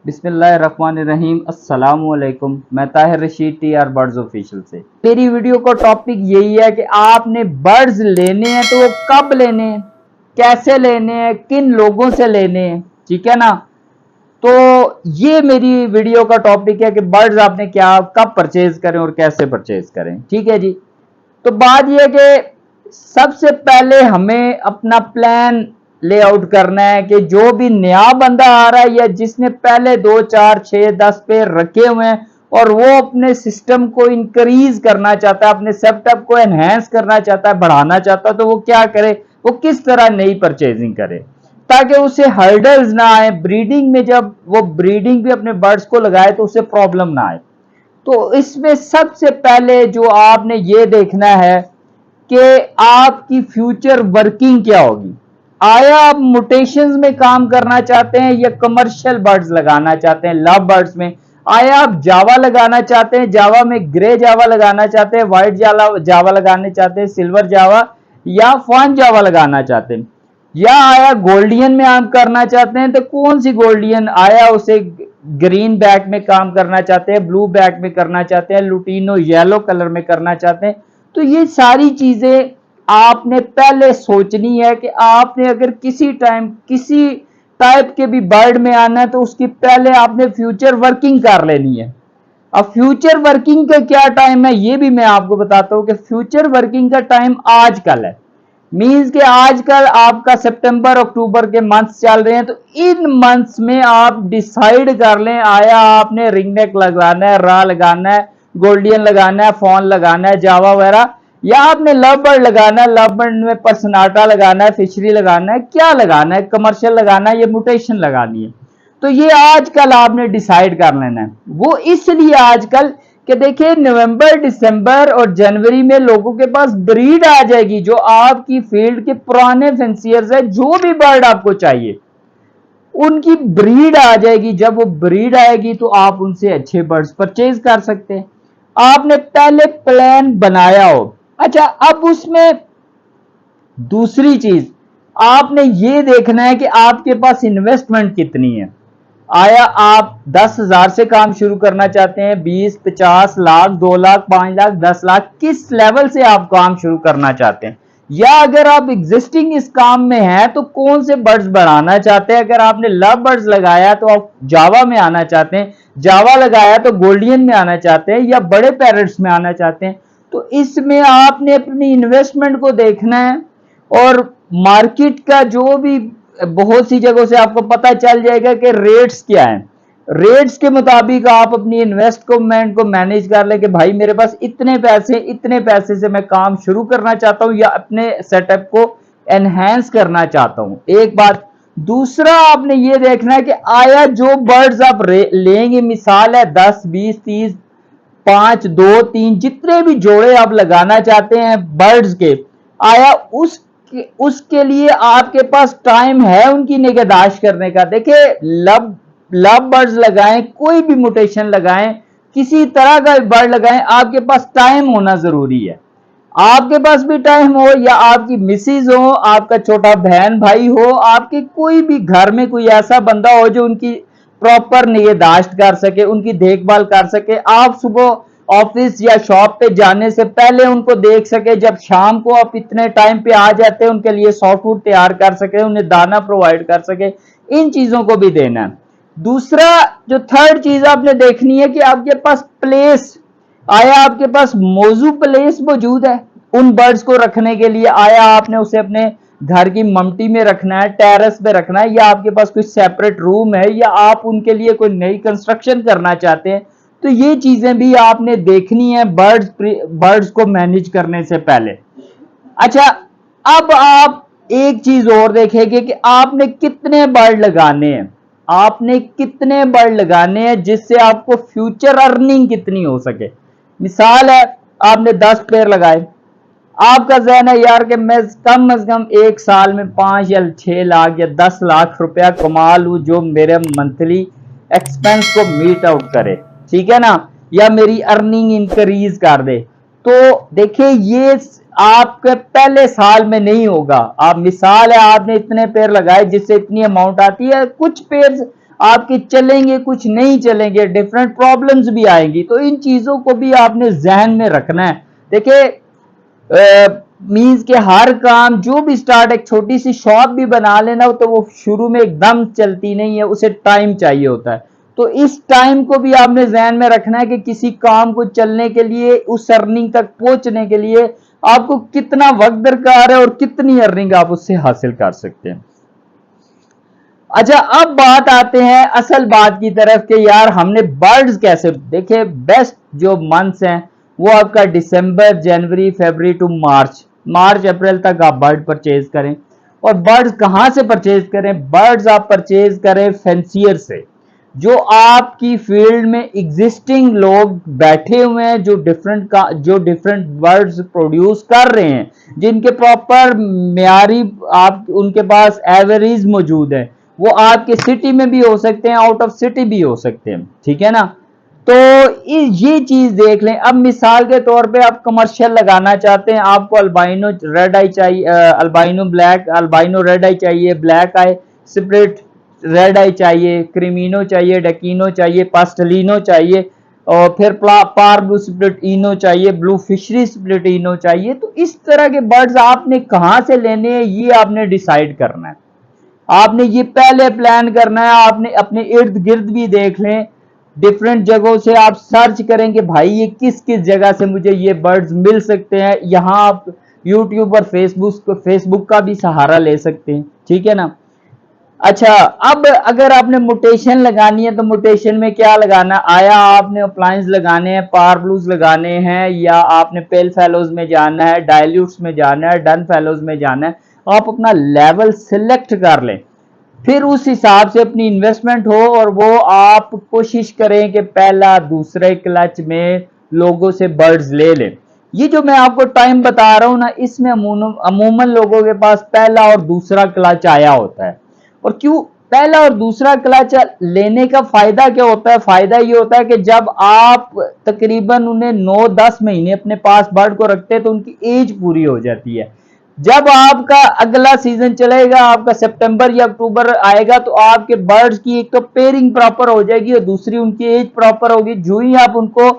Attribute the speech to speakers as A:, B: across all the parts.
A: बिस्मिल्लाहिर्रहमानिर्रहीम। अस्सलामुअलैकुम। मैं Tahir Rashid TR birds official से। मेरी वीडियो का टॉपिक यही है कि आपने बर्ड्स लेने हैं तो वो कब लेने हैं, कैसे लेने हैं, किन लोगों से लेने हैं, ठीक है ना। तो ये मेरी वीडियो का टॉपिक है कि बर्ड्स आपने क्या कब परचेज करें और कैसे परचेज करें, ठीक है जी। तो बात यह है कि सबसे पहले हमें अपना प्लान लेआउट करना है कि जो भी नया बंदा आ रहा है या जिसने पहले 2 4 6 10 पेड़ रखे हुए हैं और वो अपने सिस्टम को इंक्रीज करना चाहता है, अपने सेटअप को एनहेंस करना चाहता है, बढ़ाना चाहता है, तो वो क्या करे, वो किस तरह नई परचेजिंग करे ताकि उसे हर्डल्स ना आए ब्रीडिंग में। जब वो ब्रीडिंग भी अपने बर्ड्स को लगाए तो उसे प्रॉब्लम ना आए। तो इसमें सबसे पहले जो आपने ये देखना है कि आपकी फ्यूचर वर्किंग क्या होगी। आया आप म्यूटेशंस में काम करना चाहते हैं या कमर्शियल बर्ड्स लगाना चाहते हैं लव बर्ड्स में। आया आप जावा लगाना चाहते हैं, जावा में ग्रे जावा लगाना चाहते हैं, व्हाइट जावा लगाने चाहते हैं, सिल्वर जावा या फॉन जावा लगाना चाहते हैं, या आया गोल्डियन में आप करना चाहते हैं तो कौन सी गोल्डियन, आया उसे ग्रीन बैक में काम करना चाहते हैं, ब्लू बैक में करना चाहते हैं, लुटीनो येलो कलर में करना चाहते हैं। तो ये सारी चीजें आपने पहले सोचनी है कि आपने अगर किसी टाइम किसी टाइप के भी बर्ड में आना है तो उसकी पहले आपने फ्यूचर वर्किंग कर लेनी है। अब फ्यूचर वर्किंग का क्या टाइम है ये भी मैं आपको बताता हूं कि फ्यूचर वर्किंग का टाइम आजकल है। मीन्स कि आजकल आपका सितंबर अक्टूबर के मंथ्स चल रहे हैं, तो इन मंथ्स में आप डिसाइड कर लें आया आपने रिंगनेक लगाना है, रा लगाना है, गोल्डियन लगाना है, फॉन लगाना है, जावा वगैरह, या आपने लव बर्ड लगाना है, लव बर्ड में पर्सनाटा लगाना है, फिशरी लगाना है, क्या लगाना है, कमर्शियल लगाना है या म्यूटेशन लगानी है। तो ये आजकल आपने डिसाइड कर लेना है। वो इसलिए आजकल कि देखिए नवंबर दिसंबर और जनवरी में लोगों के पास ब्रीड आ जाएगी जो आपकी फील्ड के पुराने फेंसियर्स है, जो भी बर्ड आपको चाहिए उनकी ब्रीड आ जाएगी। जब वो ब्रीड आएगी तो आप उनसे अच्छे बर्ड्स परचेज कर सकते हैं। आपने पहले प्लान बनाया हो। अच्छा, अब उसमें दूसरी चीज आपने ये देखना है कि आपके पास इन्वेस्टमेंट कितनी है। आया आप 10,000 से काम शुरू करना चाहते हैं, 20 50 लाख, 2 लाख, 5 लाख, 10 लाख, किस लेवल से आप काम शुरू करना चाहते हैं। या अगर आप एग्जिस्टिंग इस काम में हैं तो कौन से बर्ड्स बढ़ाना चाहते हैं। अगर आपने लव बर्ड्स लगाया तो आप जावा में आना चाहते हैं, जावा लगाया तो गोल्डियन में आना चाहते हैं, या बड़े पैरेट्स में आना चाहते हैं। तो इसमें आपने अपनी इन्वेस्टमेंट को देखना है और मार्केट का जो भी बहुत सी जगहों से आपको पता चल जाएगा कि रेट्स क्या हैं। रेट्स के मुताबिक आप अपनी इन्वेस्टमेंट को मैनेज कर ले कि भाई मेरे पास इतने पैसे से मैं काम शुरू करना चाहता हूं या अपने सेटअप को एनहेंस करना चाहता हूं। एक बात। दूसरा आपने ये देखना है कि आया जो बर्ड्स आप लेंगे, मिसाल है 10 20 30 5 2 3 जितने भी जोड़े आप लगाना चाहते हैं बर्ड्स के, आया उसके लिए आपके पास टाइम है उनकी निगहदाश्त करने का। देखिए लव लव बर्ड्स लगाएं, कोई भी म्यूटेशन लगाएं, किसी तरह का बर्ड लगाएं, आपके पास टाइम होना जरूरी है। आपके पास भी टाइम हो या आपकी मिसिज हो, आपका छोटा बहन भाई हो, आपके कोई भी घर में कोई ऐसा बंदा हो जो उनकी प्रॉपर निगहदाश्त कर सके, उनकी देखभाल कर सके। आप सुबह ऑफिस या शॉप पे जाने से पहले उनको देख सके, जब शाम को आप इतने टाइम पे आ जाते हैं उनके लिए सॉफ्ट फूड तैयार कर सके, उन्हें दाना प्रोवाइड कर सके, इन चीजों को भी देना है। दूसरा जो थर्ड चीज आपने देखनी है कि आपके पास प्लेस, आया आपके पास मौजू प्लेस मौजूद है उन बर्ड्स को रखने के लिए। आया आपने उसे अपने घर की ममटी में रखना है, टेरेस पे रखना है, या आपके पास कोई सेपरेट रूम है, या आप उनके लिए कोई नई कंस्ट्रक्शन करना चाहते हैं। तो ये चीजें भी आपने देखनी है बर्ड्स को मैनेज करने से पहले। अच्छा, अब आप एक चीज और देखेंगे कि आपने कितने बर्ड लगाने हैं। आपने कितने बर्ड लगाने हैं जिससे आपको फ्यूचर अर्निंग कितनी हो सके। मिसाल है आपने 10 पेड़ लगाए, आपका जहन है यार कि मैं कम से कम एक साल में 5 या 6 लाख या 10 लाख रुपया कमा लूं जो मेरे मंथली एक्सपेंस को मीट आउट करे, ठीक है ना, या मेरी अर्निंग इंक्रीज कर दे। तो देखिए ये आपके पहले साल में नहीं होगा। आप मिसाल है आपने इतने पेड़ लगाए जिससे इतनी अमाउंट आती है, कुछ पेड़ आपके चलेंगे, कुछ नहीं चलेंगे, डिफरेंट प्रॉब्लम्स भी आएंगी। तो इन चीजों को भी आपने जहन में रखना है। देखिए मीन्स के हर काम जो भी स्टार्ट, एक छोटी सी शॉप भी बना लेना तो वो शुरू में एकदम चलती नहीं है, उसे टाइम चाहिए होता है। तो इस टाइम को भी आपने जहन में रखना है कि किसी काम को चलने के लिए, उस अर्निंग तक पहुंचने के लिए आपको कितना वक्त दरकार है और कितनी अर्निंग आप उससे हासिल कर सकते हैं। अच्छा, अब बात आते हैं असल बात की तरफ कि यार हमने बर्ड्स कैसे, देखिए बेस्ट जो मंथ्स हैं वो आपका दिसंबर, जनवरी, फरवरी टू मार्च अप्रैल तक आप बर्ड परचेज करें। और बर्ड्स कहां से परचेज करें? बर्ड्स आप परचेज करें फैंसियर से, जो आपकी फील्ड में एग्जिस्टिंग लोग बैठे हुए हैं, जो डिफरेंट बर्ड्स प्रोड्यूस कर रहे हैं, जिनके प्रॉपर म्यारी आप उनके पास एवरेज मौजूद है। वो आपके सिटी में भी हो सकते हैं, आउट ऑफ सिटी भी हो सकते हैं, ठीक है ना। तो ये चीज देख लें। अब मिसाल के तौर पे आप कमर्शियल लगाना चाहते हैं, आपको अल्बाइनो रेड आई चाहिए, अल्बाइनो ब्लैक, अल्बाइनो रेड आई चाहिए, ब्लैक आई स्प्लिट रेड आई चाहिए, क्रीमिनो चाहिए, डकीनो चाहिए, पास्टलिनो चाहिए, और फिर पार ब्लू स्प्लिट इनो चाहिए, ब्लू फिशरी स्प्लिट इनो चाहिए। तो इस तरह के बर्ड्स आपने कहां से लेने हैं ये आपने डिसाइड करना है। आपने ये पहले प्लान करना है। आपने अपने इर्द गिर्द भी देख लें, डिफरेंट जगहों से आप सर्च करें कि भाई ये किस किस जगह से मुझे ये बर्ड्स मिल सकते हैं। यहाँ आप यूट्यूब और फेसबुक का भी सहारा ले सकते हैं, ठीक है ना। अच्छा, अब अगर आपने मोटेशन लगानी है तो मोटेशन में क्या लगाना, आया आपने अप्लायंस लगाने हैं, पार ब्लूज लगाने हैं, या आपने पेल फेलोज में जाना है, डायल्यूट्स में जाना है, डन फेलोज में जाना है। आप अपना लेवल सिलेक्ट कर लें, फिर उस हिसाब से अपनी इन्वेस्टमेंट हो, और वो आप कोशिश करें कि पहला दूसरे क्लच में लोगों से बर्ड्स ले लें। ये जो मैं आपको टाइम बता रहा हूं ना, इसमें अमूमन लोगों के पास पहला और दूसरा क्लच आया होता है। और क्यों पहला और दूसरा क्लच लेने का फायदा क्या होता है? फायदा ये होता है कि जब आप तकरीबन उन्हें 9-10 महीने अपने पास बर्ड को रखते हैं तो उनकी एज पूरी हो जाती है। जब आपका अगला सीजन चलेगा, आपका सितंबर या अक्टूबर आएगा, तो आपके बर्ड्स की एक तो पेयरिंग प्रॉपर हो जाएगी और दूसरी उनकी एज प्रॉपर होगी। जो ही आप उनको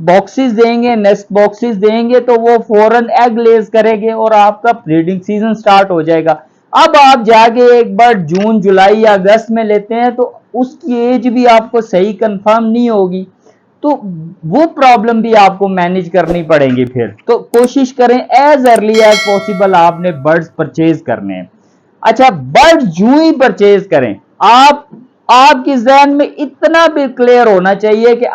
A: बॉक्सेस देंगे, नेस्ट बॉक्सेस देंगे, तो वो फौरन एग लेज करेंगे और आपका ब्रीडिंग सीजन स्टार्ट हो जाएगा। अब आप जाके एक बार जून, जुलाई या अगस्त में लेते हैं तो उसकी एज भी आपको सही कंफर्म नहीं होगी, तो वो प्रॉब्लम भी आपको मैनेज करनी पड़ेगी। फिर तो कोशिश करें एज अर्ली एज पॉसिबल आपने बर्ड्स परचेज करने हैं। अच्छा, बर्ड जू ही परचेज करें, आपके जहन में इतना भी क्लियर होना चाहिए कि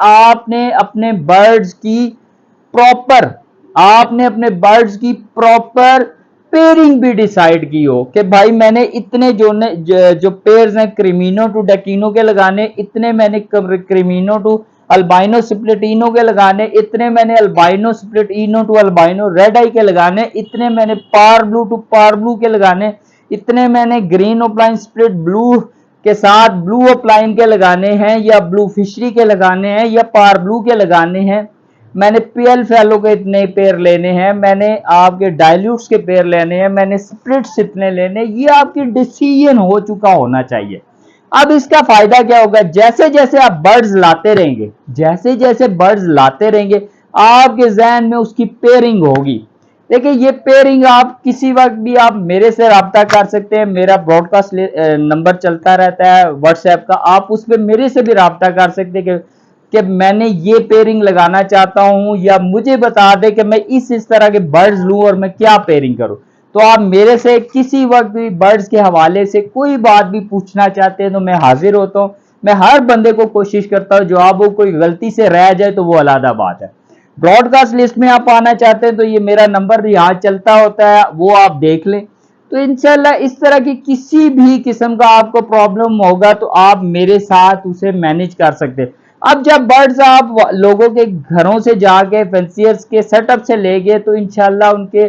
A: प्रॉपर आपने अपने बर्ड्स की प्रॉपर पेयरिंग भी डिसाइड की हो कि भाई मैंने इतने जो पेयर्स हैं क्रीमिनो टू डकीनो के लगाने, इतने मैंने क्रीमिनो टू अल्बाइनो स्प्लिटिनो के लगाने, इतने मैंने अल्बाइनो स्प्लिटिनो टू अल्बाइनो रेड आई के लगाने, इतने मैंने पार ब्लू टू पार ब्लू के लगाने, इतने मैंने ग्रीन ओपलाइन स्प्लिट ब्लू के साथ ब्लू ओपलाइन के लगाने हैं, या ब्लू फिशरी के लगाने हैं, या पार ब्लू के लगाने हैं। मैंने पीएल फेलो के इतने पेयर लेने हैं, मैंने आपके डायल्यूट्स के पेयर लेने हैं, मैंने स्प्लिट्स इतने लेने, ये आपकी डिसीजन हो चुका होना चाहिए। अब इसका फायदा क्या होगा? जैसे जैसे आप बर्ड्स लाते रहेंगे, जैसे जैसे बर्ड्स लाते रहेंगे, आपके जहन में उसकी पेयरिंग होगी। देखिए, ये पेयरिंग आप किसी वक्त भी आप मेरे से रब्ता कर सकते हैं। मेरा ब्रॉडकास्ट नंबर चलता रहता है व्हाट्सएप का, आप उस पर मेरे से भी रब्ता कर सकते हैं कि मैंने ये पेयरिंग लगाना चाहता हूं, या मुझे बता दे कि मैं इस तरह के बर्ड्स लूं और मैं क्या पेयरिंग करूं। तो आप मेरे से किसी वक्त भी बर्ड्स के हवाले से कोई बात भी पूछना चाहते हैं तो मैं हाजिर होता हूं। मैं हर बंदे को कोशिश करता हूं, जवाब वो कोई गलती से रह जाए तो वो अलग बात है। ब्रॉडकास्ट लिस्ट में आप आना चाहते हैं तो ये मेरा नंबर यहाँ चलता होता है, वो आप देख लें। तो इंशाल्लाह इस तरह की किसी भी किस्म का आपको प्रॉब्लम होगा तो आप मेरे साथ उसे मैनेज कर सकते हैं। अब जब बर्ड्स आप लोगों के घरों से जाके फैंसियर्स के सेटअप से ले गए तो इंशाल्लाह उनके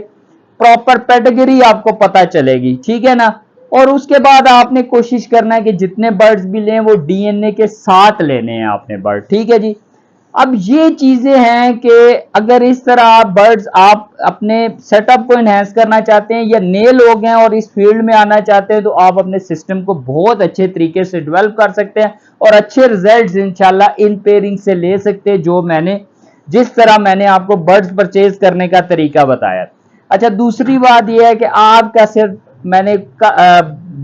A: प्रॉपर कैटेगरी आपको पता चलेगी, ठीक है ना। और उसके बाद आपने कोशिश करना है कि जितने बर्ड्स भी लें वो डीएनए के साथ लेने हैं आपने बर्ड, ठीक है जी। अब ये चीजें हैं कि अगर इस तरह आप अपने सेटअप को इनहेंस करना चाहते हैं या नए लोग हैं और इस फील्ड में आना चाहते हैं, तो आप अपने सिस्टम को बहुत अच्छे तरीके से डेवलप कर सकते हैं और अच्छे रिजल्ट्स इंशाल्लाह इन पेयरिंग से ले सकते हैं, जो जिस तरह मैंने आपको बर्ड्स परचेज करने का तरीका बताया। अच्छा, दूसरी बात यह है कि आपका सिर्फ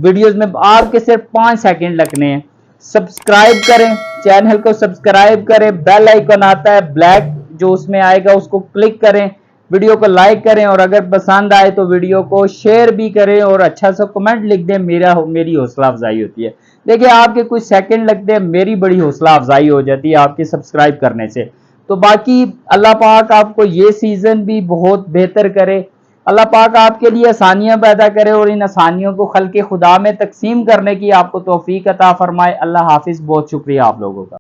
A: वीडियोस में आपके सिर्फ 5 सेकंड लगने हैं। सब्सक्राइब करें, चैनल को सब्सक्राइब करें, बेल आइकन आता है ब्लैक जो उसमें आएगा उसको क्लिक करें, वीडियो को लाइक करें और अगर पसंद आए तो वीडियो को शेयर भी करें और अच्छा सा कमेंट लिख दें। मेरी हौसला अफजाई होती है। देखिए, आपके कुछ सेकंड लगते हैं, मेरी बड़ी हौसला अफजाई हो जाती है आपके सब्सक्राइब करने से। तो बाकी अल्लाह पाक आपको ये सीजन भी बहुत बेहतर करे, अल्लाह पाक आपके लिए आसानियां पैदा करे और इन आसानियों को खल्के खुदा में तकसीम करने की आपको तौफीक अता फरमाए। अल्लाह हाफिज। बहुत शुक्रिया आप लोगों का।